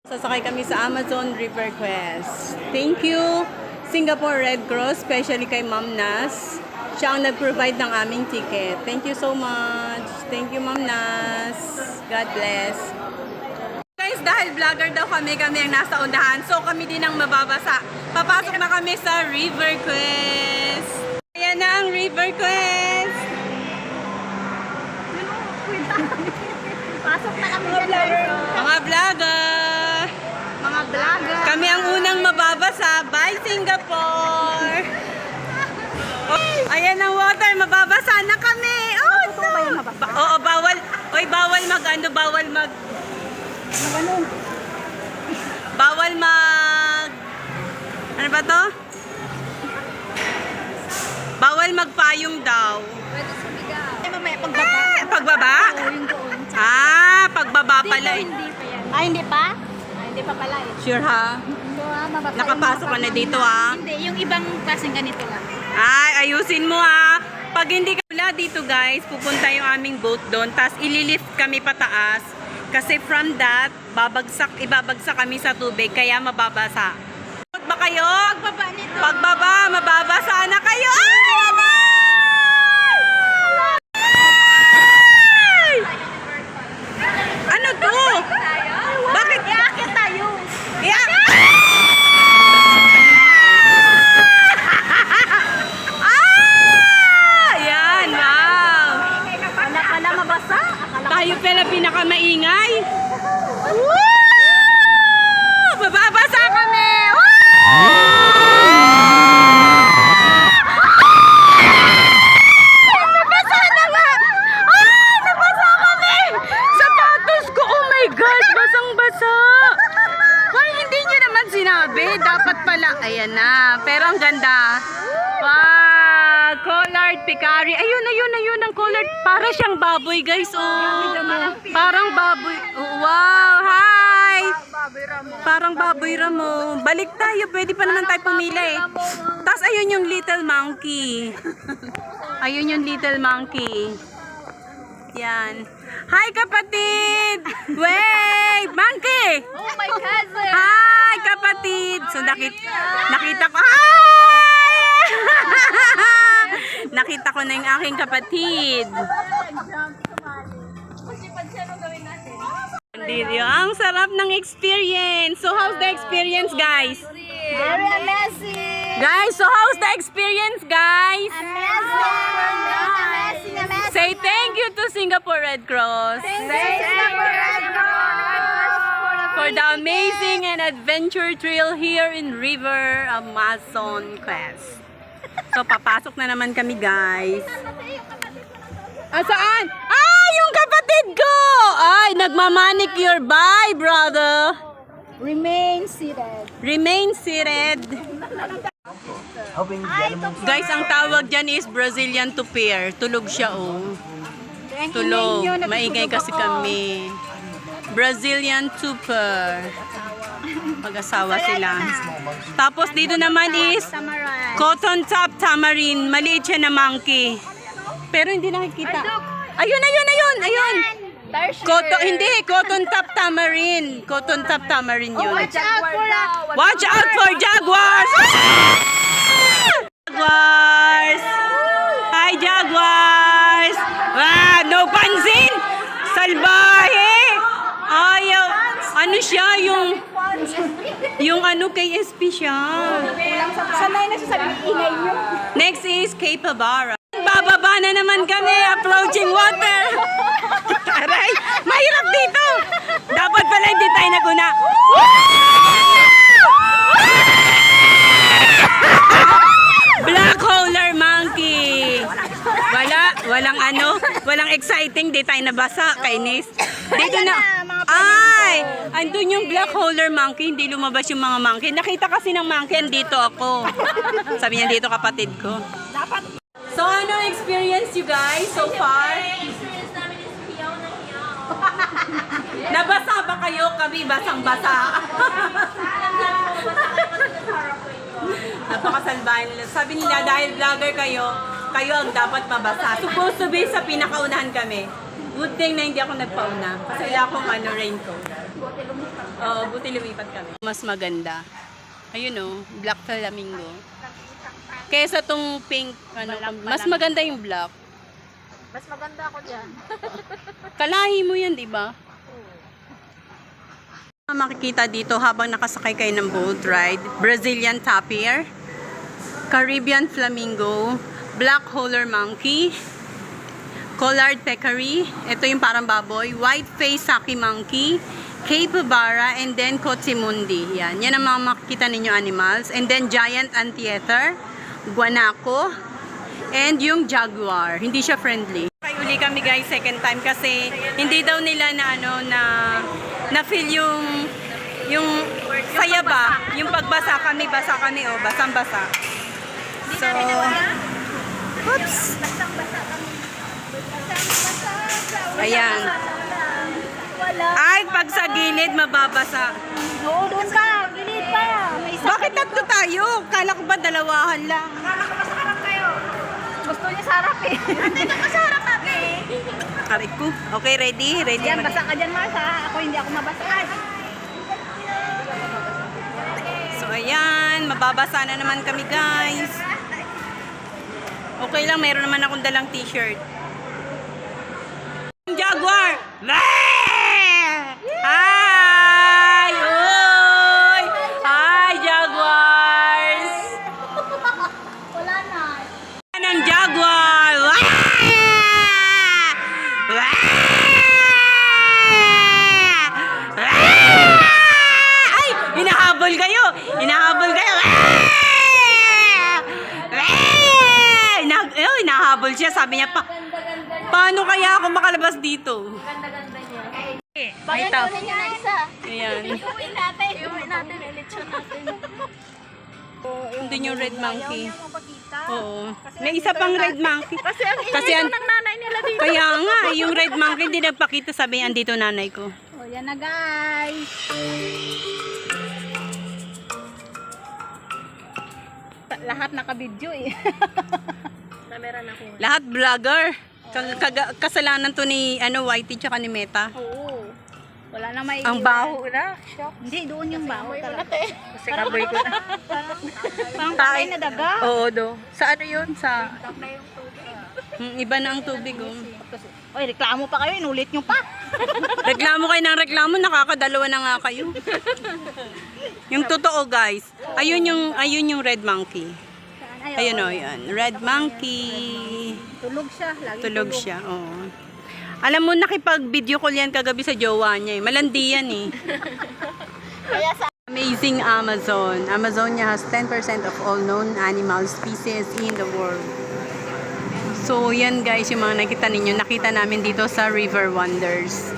Sasakay kami sa Amazon River Quest. Thank you, Singapore Red Cross, especially kay Ma'am Nas. Siya ang nag-provide ng aming ticket. Thank you so much. Thank you, Ma'am Nas. God bless. Guys, dahil vlogger daw kami ang nasa undahan. So kami din ang mababasa. Papasok na kami sa River Quest. Ayan na ang River Quest. Pasok na kami dyan. Mga vlogger. Mga vlogger. Kami ang unang mababasa. Bye, Singapore! Oh, ayan ang water. Mababasa na kami. Oh, Totoo ba yung mabasa? Oo, bawal. Oy, bawal mag ano, bawal mag... Bawal mag... Ano ba to? Bawal magpayong daw. Pwede sumigaw. Ay, mamaya pagbaba. Pagbaba? Oo, yung doon. Pagbaba pala eh. Hindi pa yan. Ah, hindi pa? Ah, hindi pa pala eh. Sure ha? So, mabasa. Nakapasok ka na dito ha? Hindi, yung ibang klaseng ganito lang. Ay, ayusin mo ha. Pag hindi ka wala dito guys, pupunta yung aming boat doon. Tapos ililift kami pataas. Kasi from that, ibabagsak kami sa tubig. Kaya mababasa. Boat ba kayo? Pagbaba nito. Pagbaba, mababasa na kayo. Ay! Ano to? Bakit? Iakit tayo. Yan, wow. Wala pala mabasa. Akala Tayo pala pinakamaingay. Woo! Mababasa kami. Nabasa na nga. Nabasa kami. Sapatos ko. Oh my gosh, basang-basa. Ay, hindi niyo naman sinabi. Dapat pala. Ayan na. Pero ang ganda. Wow! Collard Picari. Ayun ang collard. Para siyang baboy, guys. Oh. Parang baboy. Oh, wow! Hi! Parang baboy ramo. Balik tayo. Pwede pa naman tayo pumila eh. Tapos ayun yung little monkey. Ayun yung little monkey. Yan. Hi, kapatid! Wait! Monkey! Oh my cousin. Hi, kapatid! So, nakita ko... Hi! Nakita ko na yung aking kapatid. Dito, ang sarap ng experience. So, how's the experience, guys? Very amazing. Guys, so how's the experience, guys? Amazing. Say thank you to Singapore Red Cross for the amazing and adventure trail here in River Amazon Quest. So, papasok na naman kami, guys. Saan? Yung kapatid ko! Ay, nagmamanicure. Bye, brother. Remain seated. Remain seated. Guys, ang tawag dyan is Brazilian tupir. Tulog siya, oh. Tulog. Maingay kasi kami. Brazilian tupir. Mag-asawa sila. Tapos dito naman is cotton top tamarind. Maliit siya na monkey. Pero hindi nakikita. Ayun. Cotton top tamarind. Cotton top tamarind yun. Watch out for jaguars! Jaguars! Hi, jaguars! No pansin! Salbahe! Ayaw! Ano siya? Yung ano kay SP siya. Sanay na siya sabi, ingay niyo. Next is Capybara. Bababa na naman kami, approaching water. Aray, mahirap dito. Dapat pala hindi tayo naguna. Black Howler Monkey. Walang exciting, di tayo nabasa, kainis. Dito na. Ay, andun yung Black Howler Monkey, hindi lumabas yung mga monkey. Nakita kasi ng monkey, dito ako. Sabi niya, dito kapatid ko. So, ano experience you guys so far? Experience namin is hiyaw na hiyaw. Nabasa ba kayo? Kami basang-basa. Napakasalbahin nila. Sabi nila, dahil vlogger kayo, kayo ang dapat mabasa. Supposed to be sa pinakaunahan kami. Good thing na hindi ako nagpauna. Kasi wala akong raincoat. Oo, buti lumipat kami. Mas maganda. Ayun o, black flamingo. Kesa tong pink, mas maganda yung black. Mas maganda ako dyan. Kalahi mo yan, di ba? Makikita dito habang nakasakay kayo ng boat ride, Brazilian tapir, Caribbean flamingo, black howler monkey, collared peccary, ito yung parang baboy, white face saki monkey, capybara, and then cotimundi. Yan ang mga makikita ninyo animals. And then giant anteater, guanaco, and yung jaguar. Hindi siya friendly. Uli kami guys second time kasi hindi daw nila na feel yung saya ba, yung pagbasa kami oh, basang-basa. So, oops. Ayan. Ay, pag sa gilid mababasa. Oo, doon ka. Gilid pa. May isa. Bakit tatlo tayo? Kala ko ba dalawahan lang? Kala ko mas harap kayo. Gusto niya sa harap eh. Ate, ka sa harap kami. Aray ko. Okay, ready? Ready? Yan, basa ka dyan, Marsa. Ako hindi ako mabasa. So, ayan. Mababasa na naman kami, guys. Okay lang, mayroon naman akong dalang t-shirt. Jaguar! Hi! Uy! Hi, Jaguars! Wala na. Ng Jaguar! Ay! Hinahabol kayo! Hinahabol kayo! Hinahabol siya. Sabi niya pa, paano kaya ako makalabas dito? Ganda-ganda niya. May tap. Bakit na isa? Ayan. Iuwi natin. Iuwi natin. Elitsyon natin. Doon yung red monkey. Ayaw niya mapakita. Oo. May isa pang red monkey. Kasi ang ang- ng nanay nila dito. Kaya nga, yung red monkey hindi nagpakita. Sabi niya, andito nanay ko. O, yan na guys. Lahat nakabidyo eh. Camera na ko. Lahat vlogger. Kasalanan to ni Whitey tsaka ni Meta. Oo. Wala na may Ang baho na. Hindi, doon yung baho talaga. Kasi kaboy ko na. Parang patay na daga. Oo, do. Sa ano yun? Sa... iba na ang tubig, oh. Oy, reklamo pa kayo, inulit nyo pa. Reklamo kayo ng reklamo, nakakadalawa na nga kayo. Yung totoo, guys. Ayun yung red monkey. Ayun o, yan. Red monkey. Tulog siya. Lagi Tulog siya, oo. Alam mo, nakipag-video call yan kagabi sa jowa niya eh. Malandi yan eh. Kaya sa Amazing Amazon. Amazonia has 10% of all known animal species in the world. So, yan guys, yung mga nakita ninyo. Nakita namin dito sa River Wonders.